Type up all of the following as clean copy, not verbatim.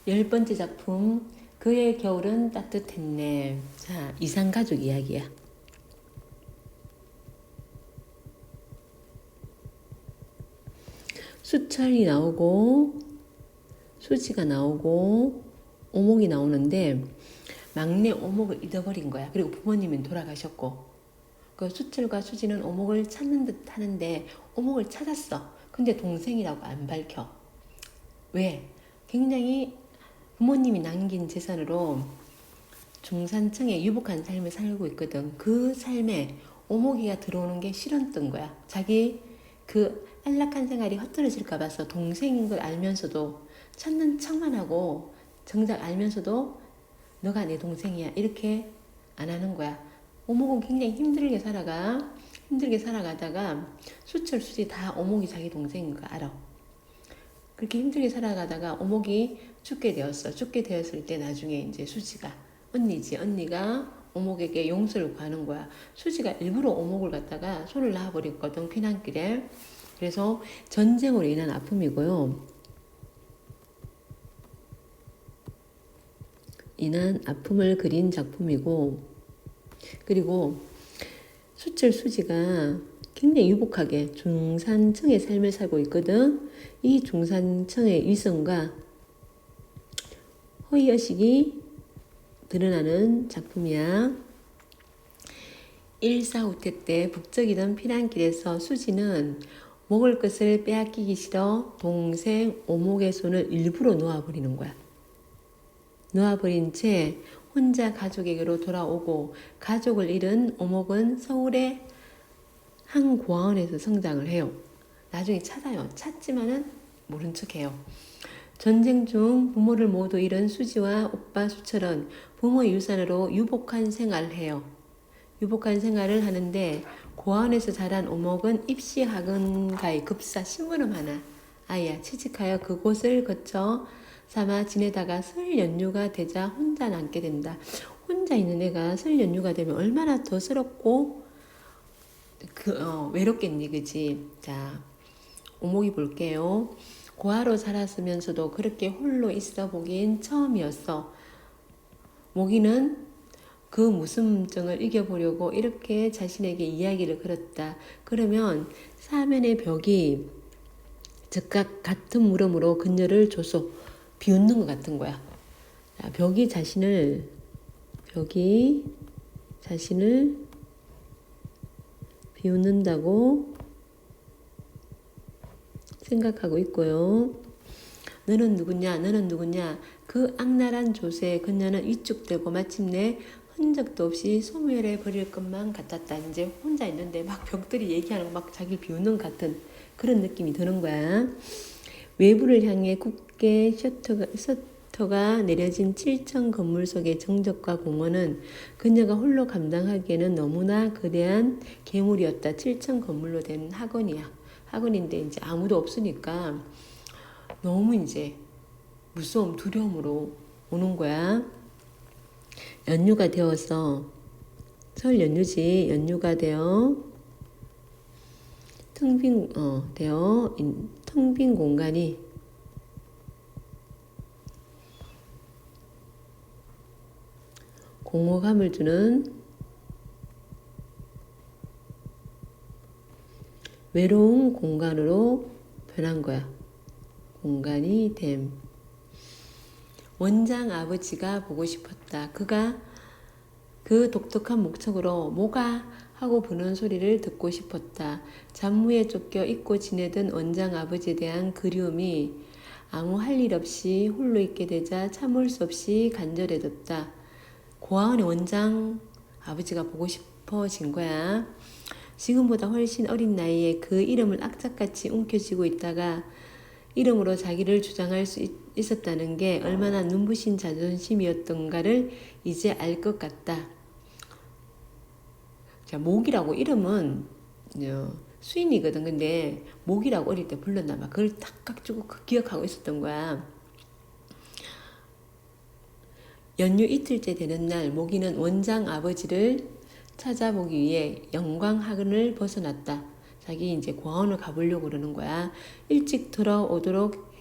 10번째 작품, 그의 겨울은 따뜻했네. 자, 이상가족 이야기야. 수철이 나오고 수지가 나오고 오목이 나오는데 막내 오목을 잃어버린 거야. 그리고 부모님은 돌아가셨고, 그 수철과 수지는 오목을 찾는 듯 하는데 오목을 찾았어. 근데 동생이라고 안 밝혀. 왜? 굉장히 부모님이 남긴 재산으로 중산층의 유복한 삶을 살고 있거든. 그 삶에 오목이가 들어오는 게 싫었던 거야. 자기 그 안락한 생활이 헛떨어질까 봐서 동생인 걸 알면서도 찾는 척만 하고, 정작 알면서도 너가 내 동생이야 이렇게 안 하는 거야. 오목은 굉장히 힘들게 살아가다가 수철 수지 다 오목이 자기 동생인 거 알아. 그렇게 힘들게 살아가다가 오목이 죽게 되었어. 죽게 되었을 때 나중에 이제 수지가, 언니가 오목에게 용서를 구하는 거야. 수지가 일부러 오목을 갖다가 손을 놔버렸거든, 피난길에. 그래서 전쟁으로 인한 아픔이고요. 인한 아픔을 그린 작품이고, 그리고 수철 수지가 굉장히 유복하게 중산층의 삶을 살고 있거든. 이 중산층의 위선과 허위의식이 드러나는 작품이야. 1사후퇴 때 북적이던 피난길에서 수지는 먹을 것을 빼앗기기 싫어 동생 오목의 손을 일부러 놓아버리는 거야. 놓아버린 채 혼자 가족에게로 돌아오고, 가족을 잃은 오목은 서울의 한 고아원에서 성장을 해요. 나중에 찾아요. 찾지만은 모른 척해요. 전쟁 중 부모를 모두 잃은 수지와 오빠 수철은 부모의 유산으로 유복한 생활을 해요. 유복한 생활을 하는데 고아원에서 자란 오목은 입시 학원가의 급사 심부름 하나 아이야 취직하여 그곳을 거쳐 삼아 지내다가 설 연휴가 되자 혼자 남게 된다. 혼자 있는 애가 설 연휴가 되면 얼마나 더 서럽고 외롭겠니, 그지? 자, 오목이 볼게요. 고아로 살았으면서도 그렇게 홀로 있어 보긴 처음이었어. 모기는 그 무슨증을 이겨보려고 이렇게 자신에게 이야기를 걸었다. 그러면 사면의 벽이 즉각 같은 물음으로 그녀를 줘서 비웃는 것 같은 거야. 자, 벽이 자신을 비웃는다고 생각하고 있고요. 너는 누구냐? 그 악랄한 조세에 그녀는 위축되고 마침내 흔적도 없이 소멸해 버릴 것만 같았다. 이제 혼자 있는데 막 벽들이 얘기하는 거 막 자기 비웃는 같은 그런 느낌이 드는 거야. 외부를 향해 굳게 셔터가 내려진 7층 건물 속의 정적과 공허는 그녀가 홀로 감당하기에는 너무나 거대한 괴물이었다. 7층 건물로 된 학원이야. 학원인데 이제 아무도 없으니까 너무 이제 무서움, 두려움으로 오는 거야. 연휴가 되어서, 설 연휴지, 연휴가 되어 텅 빈 공간이 공허감을 주는 외로운 공간으로 변한 거야. 공간이 됨. 원장 아버지가 보고 싶었다. 그가 그 독특한 목청으로 뭐가 하고 부는 소리를 듣고 싶었다. 잡무에 쫓겨 잊고 지내던 원장 아버지에 대한 그리움이 아무 할 일 없이 홀로 있게 되자 참을 수 없이 간절해졌다. 고아원의 원장 아버지가 보고 싶어진 거야. 지금보다 훨씬 어린 나이에 그 이름을 악착같이 움켜쥐고 있다가 이름으로 자기를 주장할 수 있었다는 게 얼마나 눈부신 자존심이었던가를 이제 알 것 같다. 자, 목이라고 이름은 수인이거든. 근데 목이라고 어릴 때 불렀나 봐. 그걸 딱 깍주고 기억하고 있었던 거야. 연휴 이틀째 되는 날 모기는 원장 아버지를 찾아보기 위해 영광학원을 벗어났다. 자기 이제 고아원을 가보려고 그러는 거야. 일찍 들어오도록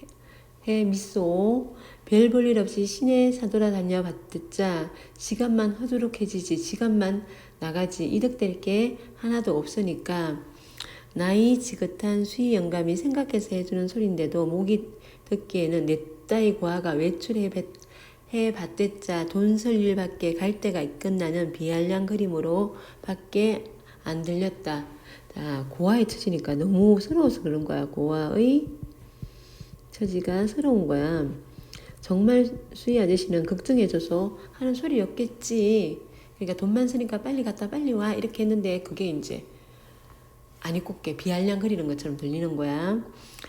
해 미소 별 볼 일 없이 시내 사돌아 다녀 봤댔자 지갑만 허두룩해지지 지갑만 나가지 이득될 게 하나도 없으니까 나이 지긋한 수희 영감이 생각해서 해주는 소린데도 목이 듣기에는 내 따위 고아가 외출해 봤댔자 돈 쓸 일밖에 갈 데가 있겠나는 비알량 그림으로 밖에 안 들렸다. 자, 고아의 처지니까 너무 서러워서 그런 거야. 고아의 처지가 서러운 거야. 정말 수희 아저씨는 걱정해줘서 하는 소리였겠지. 그러니까 돈만 쓰니까 빨리 갔다 빨리 와 이렇게 했는데 그게 이제 아니 곱게 비알량 그리는 것처럼 들리는 거야.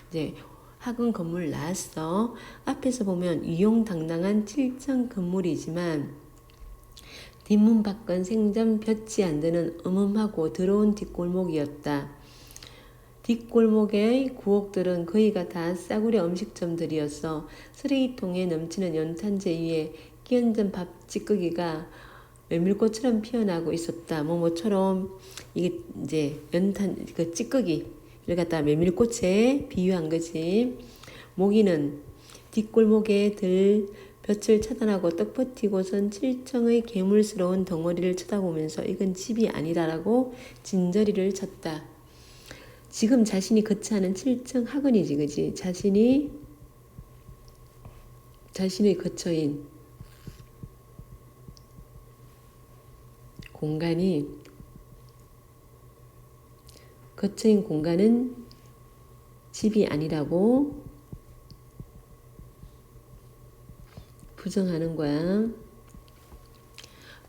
이제 학원 건물 나왔어. 앞에서 보면 위용당당한 7층 건물이지만 뒷문 밖은 생전 볕이 안 드는 음음하고 더러운 뒷골목이었다. 뒷골목의 구옥들은 거의가 다 싸구려 음식점들이었어. 쓰레기통에 넘치는 연탄재 위에 끼얹은 밥 찌꺼기가 메밀꽃처럼 피어나고 있었다. 뭐처럼 이게 이제 연탄 그 찌꺼기를 갖다 메밀꽃에 비유한 거지. 모기는 뒷골목에 들 볕을 차단하고 떡 버티고선 7층의 괴물스러운 덩어리를 쳐다보면서 이건 집이 아니다라고 진저리를 쳤다. 지금 자신이 거처하는 7층 학원이지, 그지? 자신의 거처인 공간이 거처인 공간은 집이 아니라고 부정하는 거야.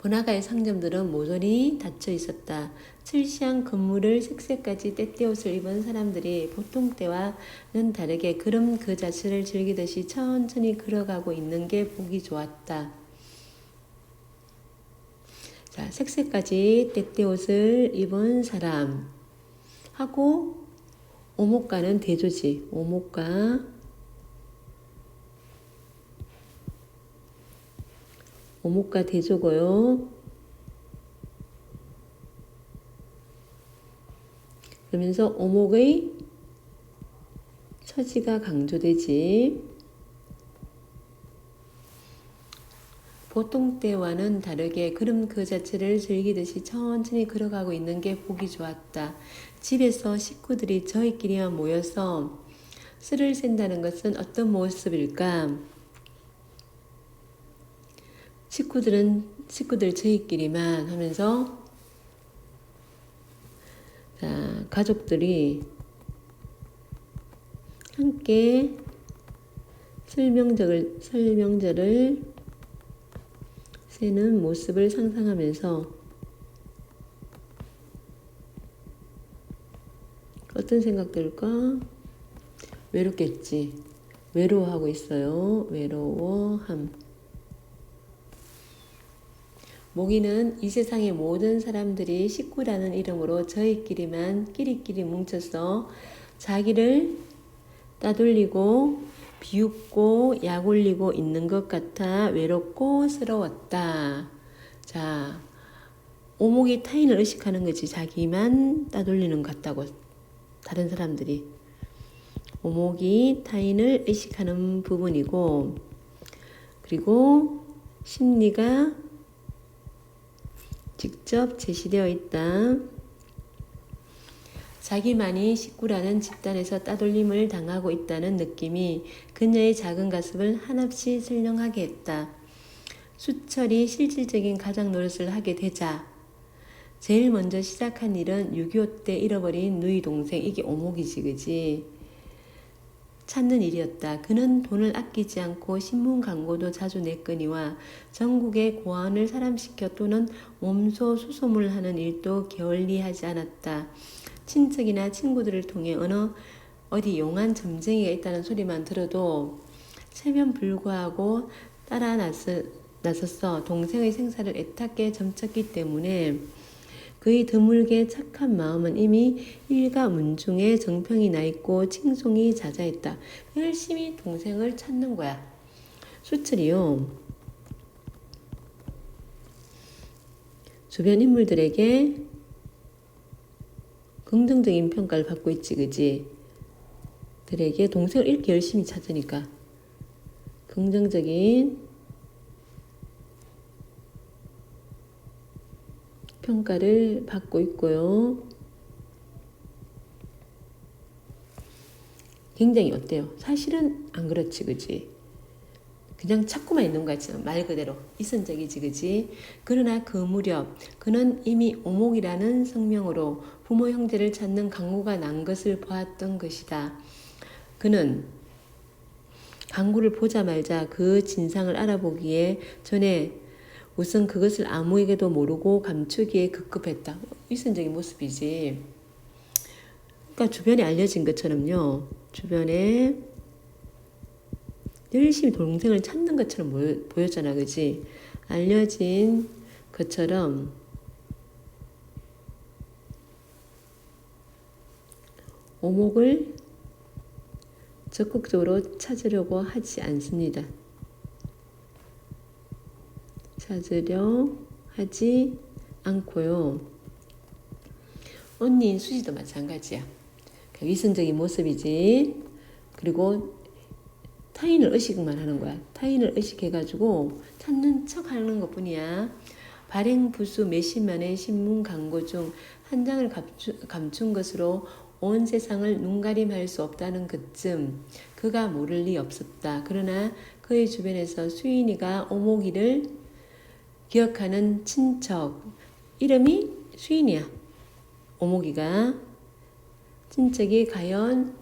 번화가의 상점들은 모조리 닫혀 있었다. 출시한 건물을 색색까지 떼떼옷을 입은 사람들이 보통 때와는 다르게 걸음 그 자체를 즐기듯이 천천히 걸어가고 있는 게 보기 좋았다. 자, 색색까지 떼떼옷을 입은 사람 하고 오목가는 대조지. 오목가 대조고요. 그러면서 오목의 처지가 강조되지. 보통 때와는 다르게 걸음 그 자체를 즐기듯이 천천히 걸어가고 있는 게 보기 좋았다. 집에서 식구들이 저희끼리만 모여서 술을 샌다는 것은 어떤 모습일까? 식구들 저희끼리만 하면서 자, 가족들이 함께 설명절을 새는 모습을 상상하면서 어떤 생각 들까? 외롭겠지. 외로워하고 있어요. 외로워함. 모기는 이 세상의 모든 사람들이 식구라는 이름으로 저희끼리만 끼리끼리 뭉쳐서 자기를 따돌리고 비웃고 약올리고 있는 것 같아 외롭고 서러웠다. 자, 오목이 타인을 의식하는 거지. 자기만 따돌리는 것 같다고. 다른 사람들이. 오목이 타인을 의식하는 부분이고, 그리고 심리가 직접 제시되어 있다. 자기만이 식구라는 집단에서 따돌림을 당하고 있다는 느낌이 그녀의 작은 가슴을 한없이 설렁하게 했다. 수철이 실질적인 가장 노릇을 하게 되자 제일 먼저 시작한 일은 6.25 때 잃어버린 누이 동생, 이게 오목이지, 그지? 찾는 일이었다. 그는 돈을 아끼지 않고 신문 광고도 자주 냈거니와 전국의 고아원을 사람시켜 또는 몸소 수소문하는 일도 게을리하지 않았다. 친척이나 친구들을 통해 어디 용한 점쟁이가 있다는 소리만 들어도 체면불구하고 따라 나섰어 동생의 생사를 애타게 점쳤기 때문에 그의 드물게 착한 마음은 이미 일가문중에 정평이 나있고 칭송이 자자했다. 열심히 동생을 찾는 거야. 수철이요. 주변 인물들에게 긍정적인 평가를 받고 있지, 그지? 들에게 동생을 이렇게 열심히 찾으니까 긍정적인 평가를 받고 있고요. 굉장히 어때요? 사실은 안 그렇지, 그지? 그냥 찾고만 있는 거 같지만 말 그대로 이선적이지, 그지? 그러나 그 무렵 그는 이미 오목이라는 성명으로 부모 형제를 찾는 강구가 난 것을 보았던 것이다. 그는 강구를 보자마자 그 진상을 알아보기에 전에 우선 그것을 아무에게도 모르고 감추기에 급급했다. 이선적인 모습이지. 그러니까 주변에 알려진 것처럼요. 주변에 열심히 동생을 찾는 것처럼 보였잖아, 그지? 알려진 것처럼 오목을 적극적으로 찾으려고 하지 않습니다. 찾으려 하지 않고요. 언니인 수지도 마찬가지야. 위선적인 모습이지. 그리고 타인을 의식만 하는 거야. 타인을 의식해가지고 찾는 척 하는 것 뿐이야. 발행부수 몇십만의 신문 광고 중 한 장을 감춘 것으로 온 세상을 눈가림할 수 없다는 것쯤 그가 모를 리 없었다. 그러나 그의 주변에서 수인이가 오목이를 기억하는 친척, 이름이 수인이야. 오목이가 친척이 과연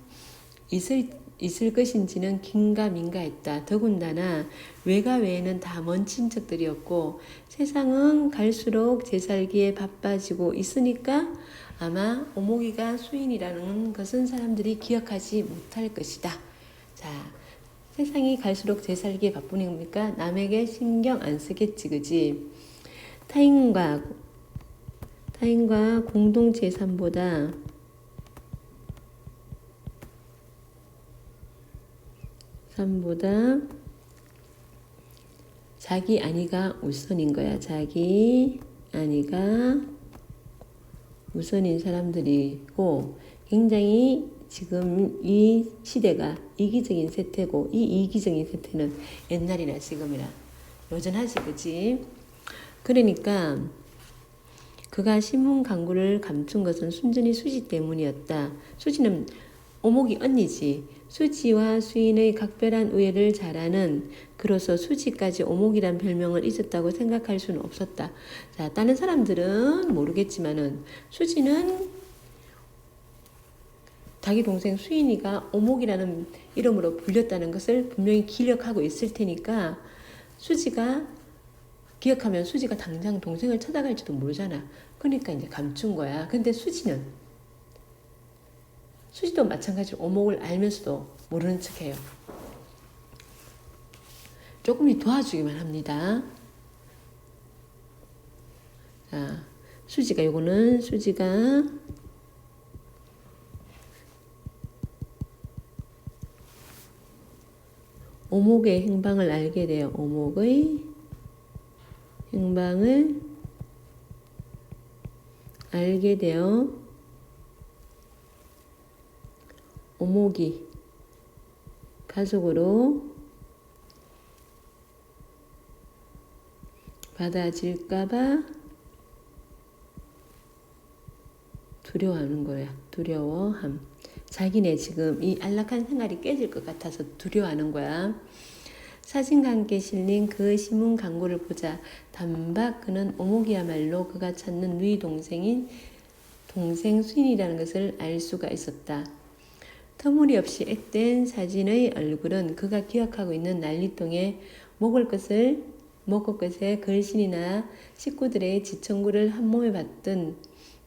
있을 것인지는 긴가민가했다. 더군다나 외가 외에는 다 먼 친척들이었고 세상은 갈수록 제살기에 바빠지고 있으니까 아마 오목이가 수인이라는 것은 사람들이 기억하지 못할 것이다. 자, 세상이 갈수록 제살기에 바쁘니까 남에게 신경 안 쓰겠지, 그지? 타인과 공동 재산보다 자기 안위가 우선인 거야. 자기 안위가 우선인 사람들이고 굉장히 지금 이 시대가 이기적인 세태고 이 이기적인 세태는 옛날이나 지금이나 여전하지, 그치? 그러니까 그가 신문 광고를 감춘 것은 순전히 수지 때문이었다. 수지는 오목이 언니지. 수지와 수인의 각별한 우애를 잘 아는 그로서 수지까지 오목이란 별명을 잊었다고 생각할 수는 없었다. 자, 다른 사람들은 모르겠지만은 수지는 자기 동생 수인이가 오목이라는 이름으로 불렸다는 것을 분명히 기억하고 있을 테니까 수지가 기억하면 수지가 당장 동생을 찾아갈지도 모르잖아. 그러니까 이제 감춘 거야. 근데 수지도 마찬가지로 오목을 알면서도 모르는 척해요. 조금 도와주기만 합니다. 자, 수지가 오목의 행방을 알게 돼요. 오목의 행방을 알게 되어 오목이 가족으로 받아질까봐 두려워하는 거야. 두려워함. 자기네 지금 이 안락한 생활이 깨질 것 같아서 두려워하는 거야. 사진과 함께 실린 그 신문 광고를 보자 단박 그는 오목이야말로 그가 찾는 누이 동생 수인이라는 것을 알 수가 있었다. 터무니없이 앳된 사진의 얼굴은 그가 기억하고 있는 난리통에 먹을 것에 걸신이나 식구들의 지청구를 한몸에 받던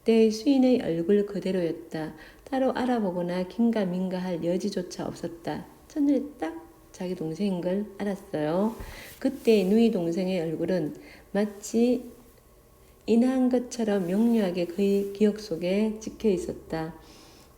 때의 수인의 얼굴 그대로였다. 따로 알아보거나 긴가민가할 여지조차 없었다. 첫눈에 딱 자기 동생인 걸 알았어요. 그때 누이 동생의 얼굴은 마치 인한 것처럼 명료하게 그의 기억 속에 찍혀 있었다.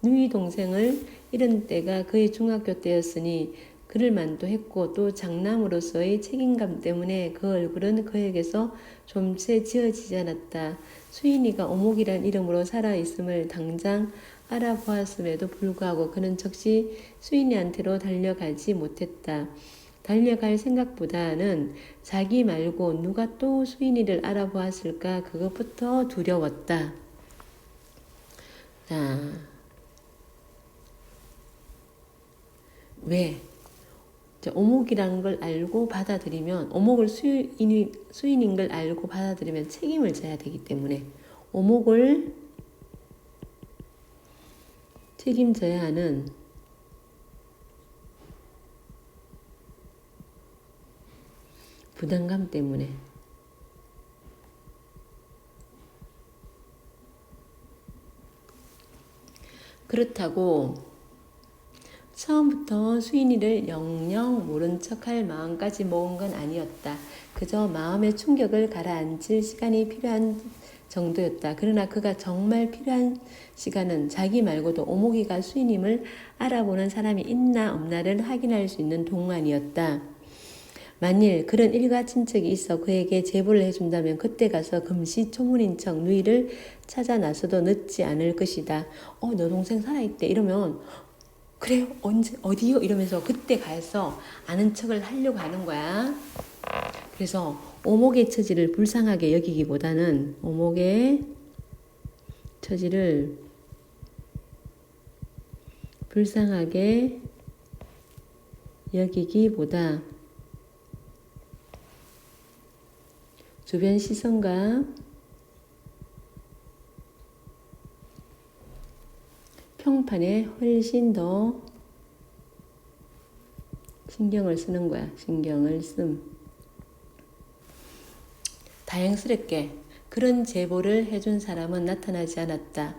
누이 동생을 잃은 때가 그의 중학교 때였으니 그를 만도했고 또 장남으로서의 책임감 때문에 그 얼굴은 그에게서 좀 채 지어지지 않았다. 수인이가 오목이란 이름으로 살아있음을 당장 알아보았음에도 불구하고 그는 즉시 수인이한테로 달려가지 못했다. 달려갈 생각보다는 자기 말고 누가 또 수인이를 알아보았을까 그것부터 두려웠다. 자, 왜? 오목이라는 걸 알고 받아들이면, 오목을 수인인 걸 알고 받아들이면 책임을 져야 되기 때문에 오목을 책임져야 하는 부담감 때문에. 그렇다고 처음부터 수인이를 영영 모른 척할 마음까지 먹은 건 아니었다. 그저 마음의 충격을 가라앉힐 시간이 필요한 정도였다. 그러나 그가 정말 필요한 시간은 자기 말고도 오목이가 수인임을 알아보는 사람이 있나 없나를 확인할 수 있는 동안이었다. 만일 그런 일가 친척이 있어 그에게 제보를 해준다면 그때 가서 금시초문인 척 누이를 찾아 나서도 늦지 않을 것이다. 너 동생 살아있대. 이러면 그래요? 언제? 어디요? 이러면서 그때 가서 아는 척을 하려고 하는 거야. 그래서 오목의 처지를 불쌍하게 여기기보다는 오목의 처지를 불쌍하게 여기기보다 주변 시선과 평판에 훨씬 더 신경을 쓰는 거야. 신경을 씀. 다행스럽게 그런 제보를 해준 사람은 나타나지 않았다.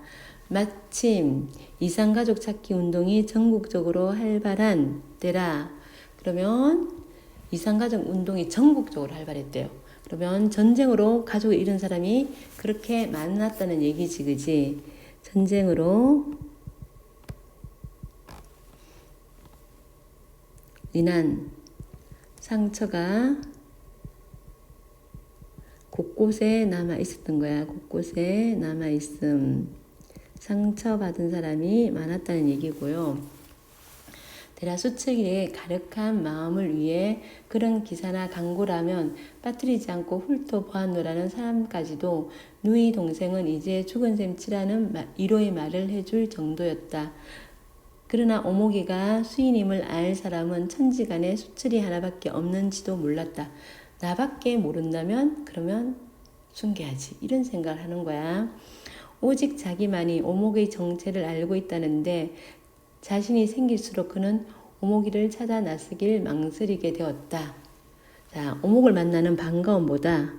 마침 이상가족 찾기 운동이 전국적으로 활발한 때라. 그러면 이상가족 운동이 전국적으로 활발했대요. 그러면 전쟁으로 가족을 잃은 사람이 그렇게 많았다는 얘기지, 그지? 전쟁으로 인한 상처가 곳곳에 남아 있었던 거야. 곳곳에 남아 있음. 상처받은 사람이 많았다는 얘기고요. 대라 수척이의 가력한 마음을 위해 그런 기사나 광고라면 빠뜨리지 않고 훑어보았노라는 사람까지도 누이 동생은 이제 죽은 셈 치라는 위로의 말을 해줄 정도였다. 그러나 오목이가 수인임을 알 사람은 천지간에 수철이 하나밖에 없는지도 몰랐다. 나밖에 모른다면 그러면 숨겨야지. 이런 생각을 하는 거야. 오직 자기만이 오목의 정체를 알고 있다는데 자신이 생길수록 그는 오목이를 찾아 나서길 망설이게 되었다. 자, 오목을 만나는 반가움보다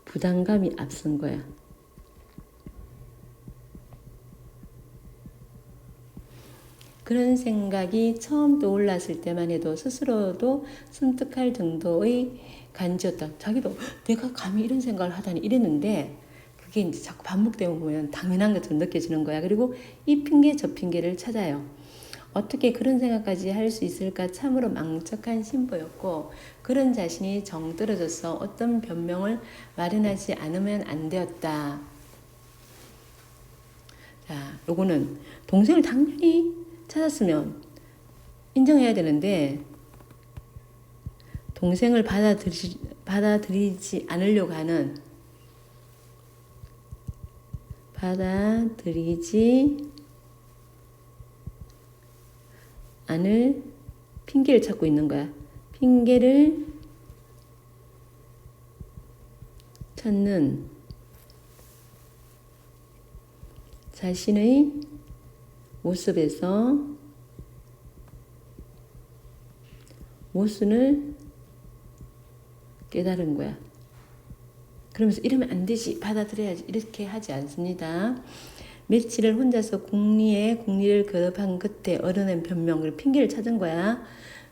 부담감이 앞선 거야. 그런 생각이 처음 떠올랐을 때만 해도 스스로도 섬뜩할 정도의 간지였다. 자기도 내가 감히 이런 생각을 하다니 이랬는데 그게 이제 자꾸 반복되면 보면 당연한 것처럼 느껴지는 거야. 그리고 이 핑계 저 핑계를 찾아요. 어떻게 그런 생각까지 할 수 있을까 참으로 망측한 신보였고 그런 자신이 정 떨어져서 어떤 변명을 마련하지 않으면 안 되었다. 자, 요거는 동생을 당연히 찾았으면 인정해야 되는데 동생을 받아들이지 않으려고 하는 받아들이지 않을 핑계를 찾고 있는 거야. 핑계를 찾는 자신의 모습에서 모순을 깨달은 거야. 그러면서 이러면 안 되지, 받아들여야지 이렇게 하지 않습니다. 며칠을 혼자서 공리를 거듭한 끝에 얻어낸 변명을 핑계를 찾은 거야.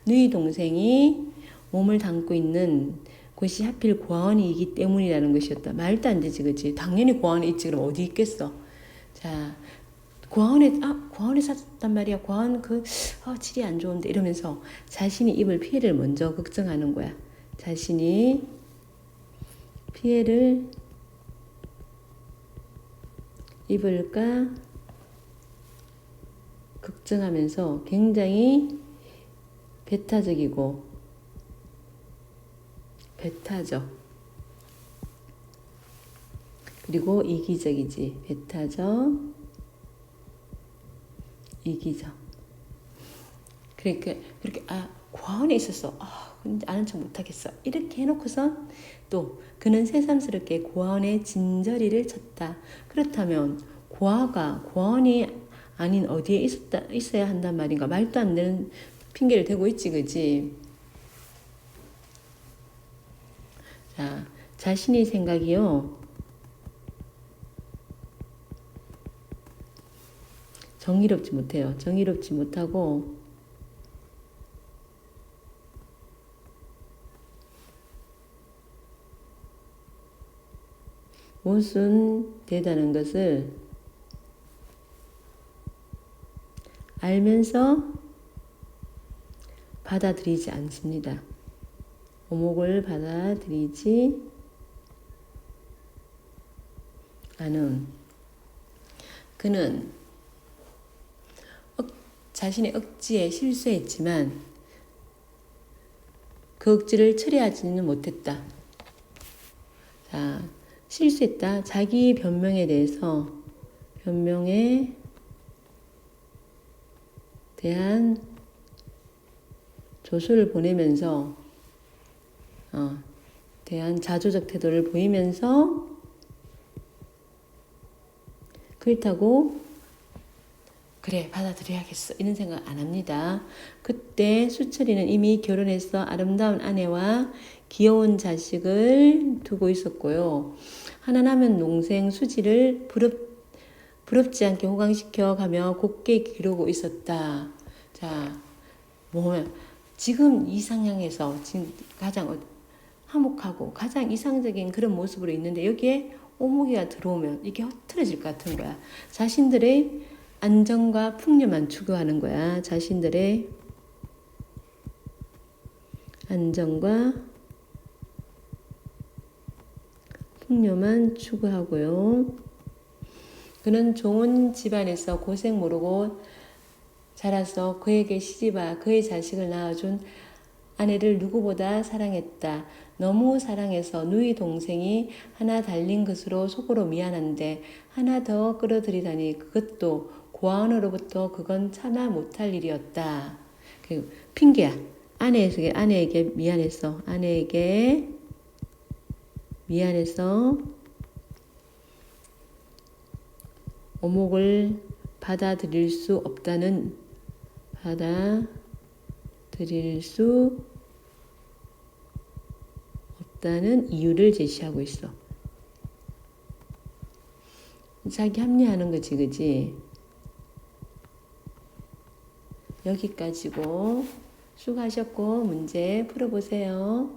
누이 동생이 몸을 담고 있는 곳이 하필 고아원이기 때문이라는 것이었다. 말도 안 되지, 그치? 당연히 고아원에 있지. 그럼 어디 있겠어? 자, 고아원에 샀단 말이야. 고아원 질이 안 좋은데 이러면서 자신이 입을 피해를 먼저 걱정하는 거야. 자신이 피해를 입을까 걱정하면서 굉장히 배타적이고 배타적 그리고 이기적이지. 배타적 이기적. 그렇게 고아원에 있었어. 근데 아는 척 못하겠어. 이렇게 해놓고선 또 그는 새삼스럽게 고아원에 진저리를 쳤다. 그렇다면 고아원이 아닌 어디에 있어야 한단 말인가. 말도 안 되는 핑계를 대고 있지, 그지? 자, 자신의 생각이요. 정의롭지 못해요. 정의롭지 못하고 모순되다는 것을 알면서 받아들이지 않습니다. 오목을 받아들이지 않은 그는 자신의 억지에 실수했지만 그 억지를 처리하지는 못했다. 자, 실수했다. 자기 변명에 대한 조서를 보내면서 대한 자조적 태도를 보이면서 그렇다고 그래 받아들여야겠어 이런 생각 안 합니다. 그때 수철이는 이미 결혼해서 아름다운 아내와 귀여운 자식을 두고 있었고요. 하나 남은 동생 수지를 부럽지 않게 호강시켜 가며 곱게 기르고 있었다. 자, 지금 이 상황에서 지금 가장 화목하고 가장 이상적인 그런 모습으로 있는데 여기에 오목이가 들어오면 이게 흐트러질 것 같은 거야. 자신들의 안정과 풍요만 추구하는 거야. 자신들의 안정과 풍요만 추구하고요. 그는 좋은 집안에서 고생 모르고 자라서 그에게 시집와 그의 자식을 낳아준 아내를 누구보다 사랑했다. 너무 사랑해서 누이 동생이 하나 달린 것으로 속으로 미안한데 하나 더 끌어들이다니 그것도 고아원으로부터 그건 참아 못할 일이었다. 그리고 핑계야. 아내에게 미안했어. 아내에게 미안해서 오목을 받아들일 수 없다는 이유를 제시하고 있어. 자기 합리하는 거지, 그지? 여기까지고 수고하셨고 문제 풀어보세요.